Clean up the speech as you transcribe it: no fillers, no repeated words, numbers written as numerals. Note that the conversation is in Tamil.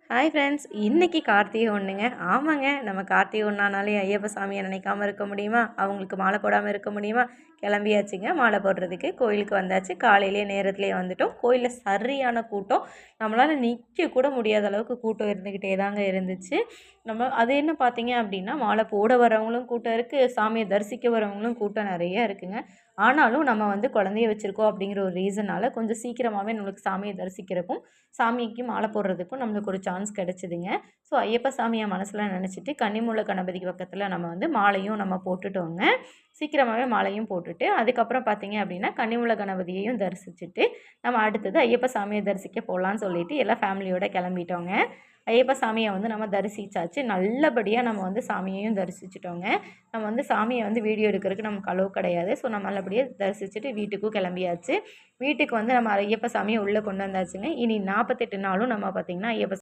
ஹாய் ஃப்ரெண்ட்ஸ், இன்னைக்கு கார்த்திகை ஒன்றுங்க. ஆமாங்க, நம்ம கார்த்திகை ஒன்றானாலே ஐயப்ப சாமியை நினைக்காம இருக்க முடியுமா? அவங்களுக்கு மாலை போடாமல் இருக்க முடியுமா? கிளம்பியாச்சுங்க. மாலை போடுறதுக்கு கோயிலுக்கு வந்தாச்சு. காலையிலேயே நேரத்துலேயே வந்துட்டோம். கோயிலில் சரியான கூட்டம். நம்மளால் நிற்க கூட முடியாத அளவுக்கு கூட்டம் இருந்துக்கிட்டே தாங்க இருந்துச்சு. அது என்ன பார்த்தீங்க அப்படின்னா, மாலை போட வரவங்களும் கூட்டம் இருக்குது, சாமியை தரிசிக்க வரவங்களும் கூட்டம் நிறைய இருக்குங்க. ஆனாலும் நம்ம குழந்தைய வச்சுருக்கோம் அப்படிங்கிற ஒரு ரீசனால் கொஞ்சம் சீக்கிரமாகவே நம்மளுக்கு சாமியை தரிசிக்கிறக்கும், சாமிக்கு மாலை போடுறதுக்கும் நம்மளுக்கு ஒரு சான்ஸ் கிடச்சிதுங்க. ஸோ ஐயப்ப சாமியை மனசில் நினச்சிட்டு கன்னிமூல கணபதிக்கு பக்கத்தில் நம்ம மாலையும் நம்ம போட்டுட்டோங்க. சீக்கிரமாகவே மாலையும் போட்டுட்டு அதுக்கப்புறம் பார்த்தீங்க அப்படின்னா கன்னிமூல கணபதியையும் தரிசிச்சுட்டு நம்ம அடுத்தது ஐயப்ப சாமியை தரிசிக்க போகலான்னு சொல்லிட்டு எல்லாம் ஃபேமிலியோடு கிளம்பிட்டோங்க. ஐயப்ப சாமியை நம்ம தரிசித்தாச்சு. நல்லபடியாக நம்ம சாமியையும் தரிசிச்சிட்டோங்க. நம்ம சாமியை வீடியோ எடுக்கிறதுக்கு நமக்கு அலோவ் கிடையாது. ஸோ நம்ம நல்லபடியாக தரிசிச்சுட்டு வீட்டுக்கும் கிளம்பியாச்சு. வீட்டுக்கு நம்ம ஐயப்ப சாமியை உள்ளே கொண்டு வந்தாச்சுங்க. இனி 48 நாளும் நம்ம பார்த்திங்கன்னா ஐயப்ப